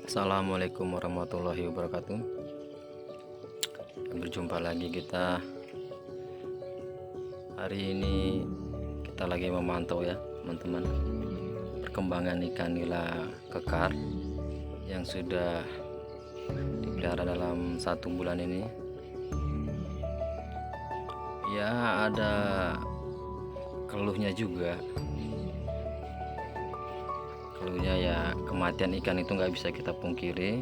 Assalamualaikum warahmatullahi wabarakatuh. Berjumpa lagi kita. Hari ini kita lagi memantau ya teman-teman, perkembangan ikan nila kekar yang sudah dipelihara dalam 1 bulan ini. Ya, ada keluhnya juga. Keluhnya ya, kematian ikan itu nggak bisa kita pungkiri.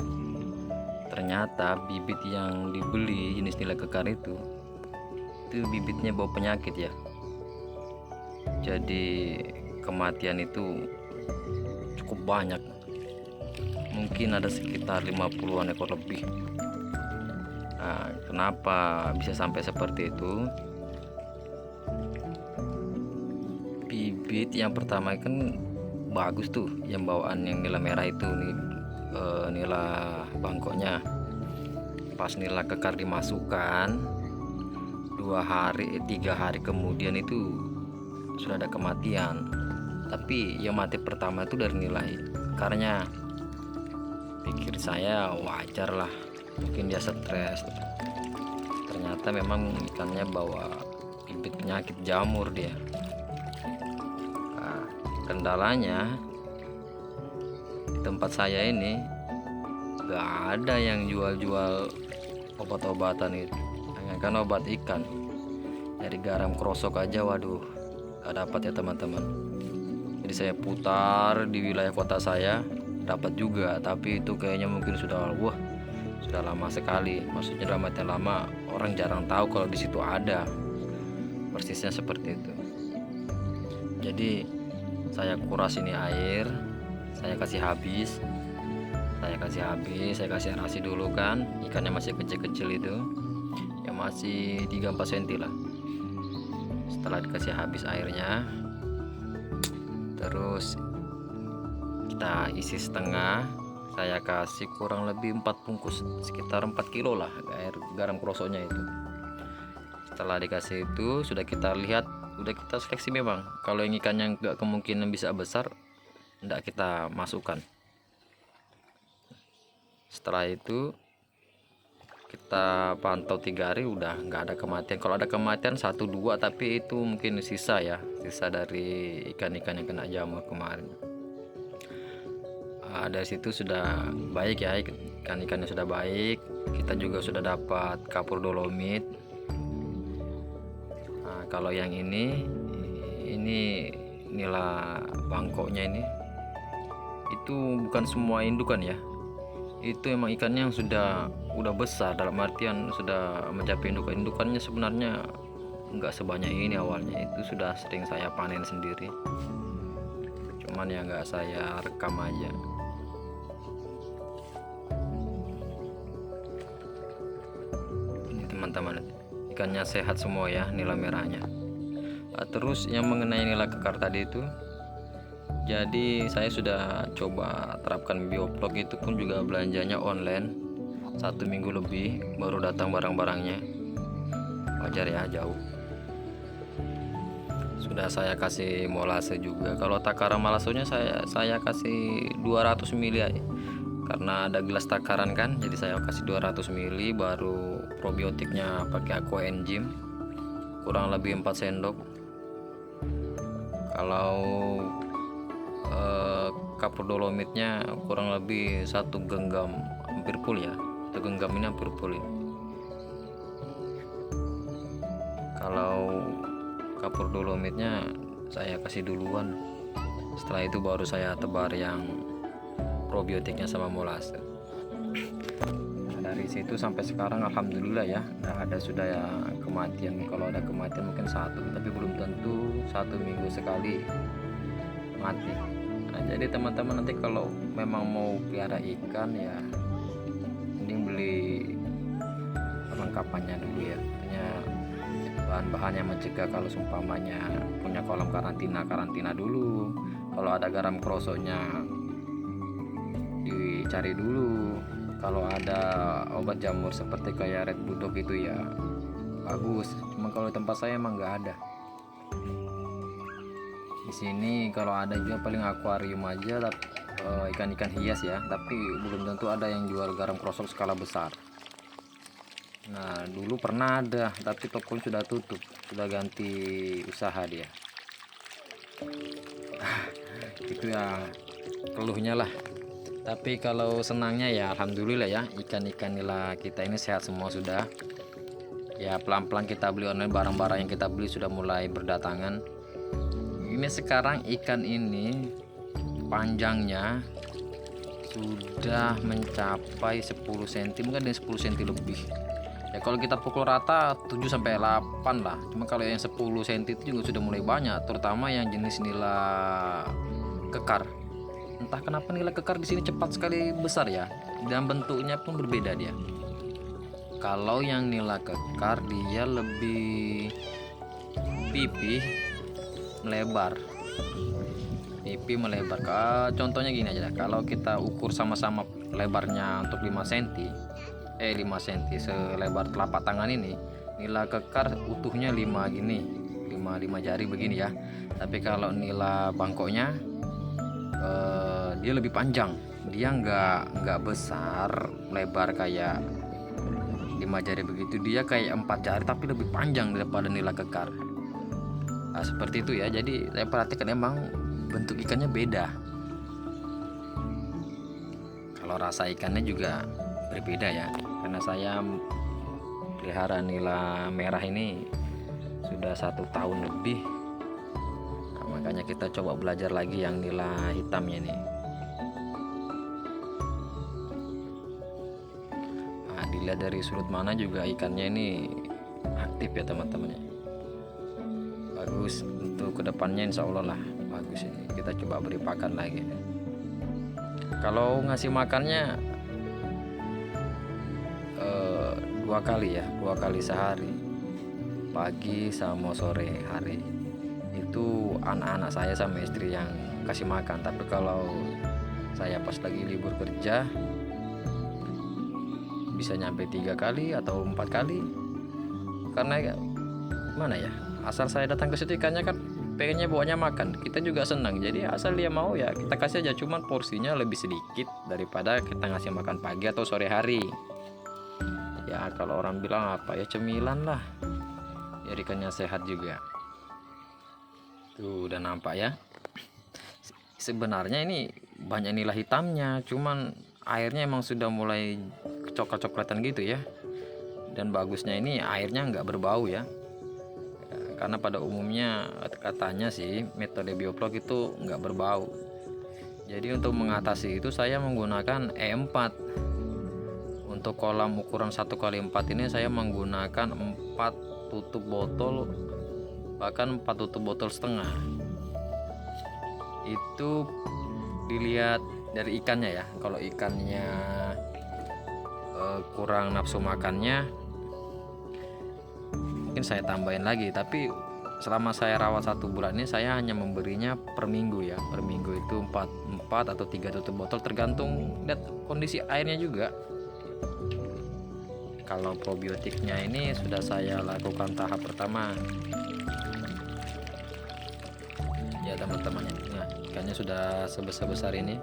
Ternyata bibit yang dibeli jenis nila kekar itu bibitnya bawa penyakit ya. Jadi kematian itu cukup banyak, mungkin ada sekitar 50-an ekor lebih. Nah, kenapa bisa sampai seperti itu? Bibit yang pertama kan bagus tuh, yang bawaan yang nila merah itu nih, nila bangkoknya. Pas nila kekar dimasukkan 3 hari kemudian itu sudah ada kematian. Tapi yang mati pertama itu dari nilai kekarnya. Pikir saya wajar lah, mungkin dia stres. Ternyata memang ikannya bawa bibit penyakit jamur dia. Kendalanya di tempat saya ini gak ada yang jual-jual obat-obatan itu, kan obat ikan. Dari garam krosok aja waduh gak dapat ya teman-teman. Jadi saya putar di wilayah kota saya, dapat juga, tapi itu kayaknya mungkin sudah lama sekali. Maksudnya dalam artian lama, orang jarang tahu kalau di situ ada. Persisnya seperti itu. Jadi saya kuras ini air, saya kasih habis, saya kasih nasi dulu kan. Ikannya masih kecil-kecil itu, yang masih 3-4 cm lah. Setelah dikasih habis airnya, terus kita isi setengah. Saya kasih kurang lebih 4 bungkus, sekitar 4 kilo lah air garam krosoknya itu. Setelah dikasih itu, sudah kita lihat, udah kita seleksi. Memang kalau yang ikan yang gak kemungkinan bisa besar, tidak kita masukkan. Setelah itu kita pantau 3 hari, udah nggak ada kematian. Kalau ada kematian 1-2, tapi itu mungkin sisa dari ikan-ikan yang kena jamur kemarin. Dari situ sudah baik ya, ikan-ikannya sudah baik. Kita juga sudah dapat kapur dolomit. Kalau yang ini nila bangkoknya ini, itu bukan semua indukan ya. Itu emang ikannya yang udah besar, dalam artian sudah mencapai indukannya. Sebenarnya nggak sebanyak ini awalnya, itu sudah sering saya panen sendiri, cuman ya nggak saya rekam aja. Ini teman-teman, ikannya sehat semua ya, nila merahnya. Terus yang mengenai nila kekar tadi itu, jadi saya sudah coba terapkan biovlog. Itu pun juga belanjanya online, 1 minggu lebih baru datang barang-barangnya. Wajar ya, jauh. Sudah saya kasih molase juga. Kalau takaran malasonya saya kasih 200 ml ya. Karena ada gelas takaran kan, jadi saya kasih 200 ml. Baru probiotiknya pakai aqua enzim kurang lebih 4 sendok. Kalau kapur dolomitnya kurang lebih 1 genggam, hampir full ya. 1 genggam ini hampir full ya. Kalau kapur dolomitnya saya kasih duluan, setelah itu baru saya tebar yang probiotiknya sama molase. Dari situ sampai sekarang alhamdulillah ya, sudah ya kematian. Kalau ada kematian mungkin 1, tapi belum tentu 1 minggu sekali mati. Jadi teman-teman, nanti kalau memang mau pelihara ikan ya mending beli perlengkapannya dulu ya, artinya bahan-bahan yang mencegah. Kalau seumpamanya punya kolam karantina dulu. Kalau ada garam krosoknya dicari dulu. Kalau ada obat jamur seperti kayak red bulldog itu ya bagus. Cuma kalau di tempat saya emang nggak ada. Di sini kalau ada juga paling akuarium aja, ikan-ikan hias ya, tapi belum tentu ada yang jual garam krosok skala besar. Nah dulu pernah ada, tapi toko sudah tutup, sudah ganti usaha dia. Itu ya keluhnya lah. Tapi kalau senangnya ya alhamdulillah ya, ikan-ikan nila kita ini sehat semua sudah. Ya pelan-pelan kita beli online, barang-barang yang kita beli sudah mulai berdatangan. Ini sekarang ikan ini panjangnya sudah mencapai 10 cm, mungkin ada 10 cm lebih. Ya kalau kita pukul rata 7 sampai 8 lah. Cuma kalau yang 10 cm itu juga sudah mulai banyak, terutama yang jenis nila kekar. Entah kenapa nila kekar di sini cepat sekali besar ya, dan bentuknya pun berbeda dia. Kalau yang nila kekar dia lebih pipih melebar, contohnya gini aja, kalau kita ukur sama-sama lebarnya untuk 5 cm selebar telapak tangan ini, nila kekar utuhnya 5 gini, 5 jari begini ya. Tapi kalau nila bangkoknya dia lebih panjang, dia nggak besar lebar kayak 5 jari begitu, dia kayak 4 jari tapi lebih panjang daripada nila kekar. Nah, seperti itu ya. Jadi saya perhatikan emang bentuk ikannya beda. Kalau rasa ikannya juga berbeda ya, karena saya pelihara nila merah ini sudah 1 tahun lebih. Nah, makanya kita coba belajar lagi yang nila hitamnya nih. Dilihat dari sudut mana juga ikannya ini aktif ya teman-teman. Bagus untuk kedepannya, insya Allah lah bagus. Ini kita coba beri pakan lagi. Kalau ngasih makannya 2 kali ya, 2 kali sehari, pagi sama sore hari. Itu anak-anak saya sama istri yang kasih makan. Tapi kalau saya pas lagi libur kerja bisa nyampe 3 kali atau 4 kali, karena mana ya, asal saya datang ke situ ikannya kan pengennya bawanya makan, kita juga senang. Jadi asal dia mau ya kita kasih aja, cuman porsinya lebih sedikit daripada kita ngasih makan pagi atau sore hari ya. Kalau orang bilang apa ya, cemilan lah ya, ikannya sehat juga. Tuh udah nampak ya, sebenarnya ini banyak nila hitamnya, cuman airnya emang sudah mulai coklat-coklatan gitu ya. Dan bagusnya ini airnya nggak berbau ya, karena pada umumnya katanya sih metode bioflok itu nggak berbau. Jadi untuk mengatasi itu saya menggunakan E4. Untuk kolam ukuran 1x4 ini saya menggunakan 4 tutup botol, bahkan 4 tutup botol setengah. Itu dilihat dari ikannya ya. Kalau ikannya kurang nafsu makannya mungkin saya tambahin lagi. Tapi selama saya rawat 1 bulan ini saya hanya memberinya per minggu ya. Per minggu itu 4 atau 3 tutup botol, tergantung lihat kondisi airnya juga. Kalau probiotiknya ini sudah saya lakukan tahap pertama ya teman-teman. Nah, ikannya sudah sebesar-besar ini.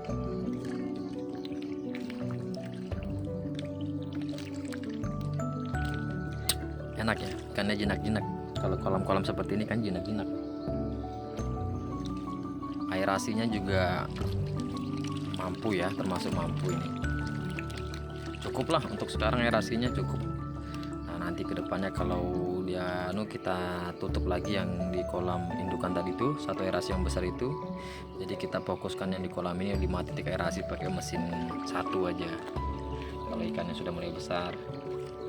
Enak ya, ikannya jinak-jinak. Kalau kolam-kolam seperti ini kan jinak-jinak. Aerasinya juga mampu ya, termasuk mampu ini. Cukuplah untuk sekarang, aerasinya cukup. Nah nanti kedepannya kalau dia kita tutup lagi yang di kolam indukan tadi itu, 1 aerasi yang besar itu. Jadi kita fokuskan yang di kolam ini 5 titik aerasi pakai mesin 1 aja. Kalau ikannya sudah mulai besar,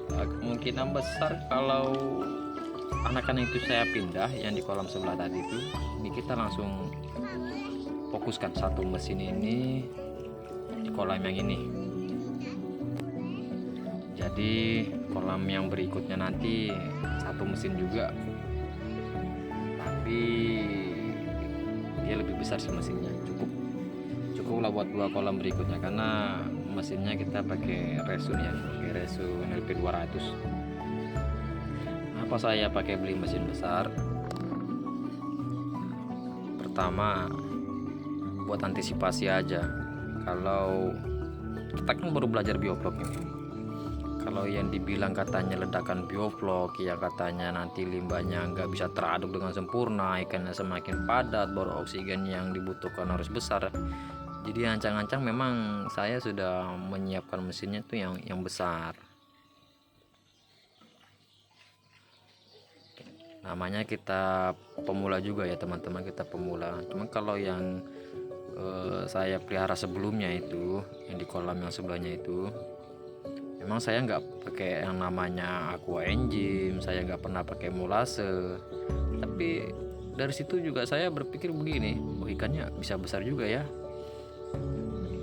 kemungkinan besar kalau anakan itu saya pindah yang di kolam sebelah tadi itu, ini kita langsung fokuskan 1 mesin ini di kolam yang ini. Jadi kolam yang berikutnya nanti 1 mesin juga, tapi dia lebih besar sih mesinnya. Cukuplah buat 2 kolam berikutnya, karena mesinnya kita pakai Resun ya, pakai Resun LP200. Apa saya pakai beli mesin besar? Pertama buat antisipasi aja, Kalau kita kan baru belajar bioflok ini, kalau yang dibilang katanya ledakan bioflok, yang katanya nanti limbahnya nggak bisa teraduk dengan sempurna, ikannya semakin padat, baru oksigen yang dibutuhkan harus besar. Jadi ancang-ancang memang saya sudah menyiapkan mesinnya tuh yang besar. Namanya kita pemula juga ya teman-teman, kita pemula. Cuma kalau yang saya pelihara sebelumnya itu, yang di kolam yang sebelahnya itu, memang saya nggak pakai yang namanya aqua engine, saya nggak pernah pakai molase. Tapi dari situ juga saya berpikir begini, oh ikannya bisa besar juga ya.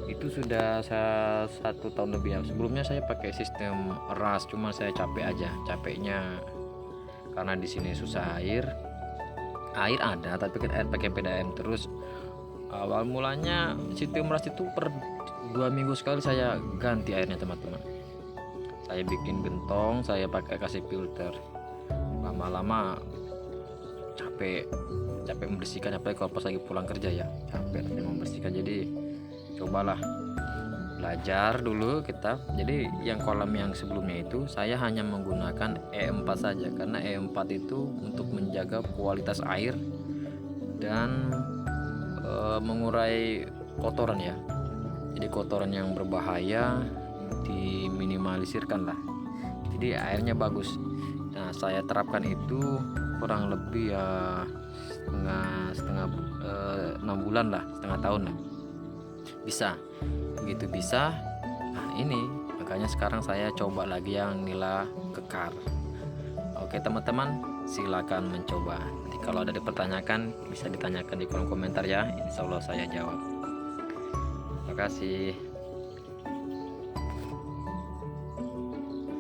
Itu sudah 1 tahun lebih ya. Sebelumnya saya pakai sistem ras, cuma saya capek aja, capeknya karena di sini susah air ada tapi kan air pakai PDAM terus. Awal mulanya sistem ras itu per 2 minggu sekali saya ganti airnya teman-teman. Saya bikin gentong, saya pakai kasih filter. Lama-lama capek membersihkan, apalagi kalau pas lagi pulang kerja ya capek membersihkan. Jadi cobalah belajar dulu kita. Jadi yang kolam yang sebelumnya itu saya hanya menggunakan E4 saja, karena E4 itu untuk menjaga kualitas air dan mengurai kotoran ya. Jadi kotoran yang berbahaya diminimalisirkan lah, jadi airnya bagus. Nah saya terapkan itu kurang lebih ya setengah 6 bulan lah, setengah tahun lah bisa. Begitu bisa, nah ini makanya sekarang saya coba lagi yang nila kekar. Oke teman-teman, silakan mencoba. Nanti kalau ada dipertanyakan bisa ditanyakan di kolom komentar ya, insya Allah saya jawab. Terima kasih.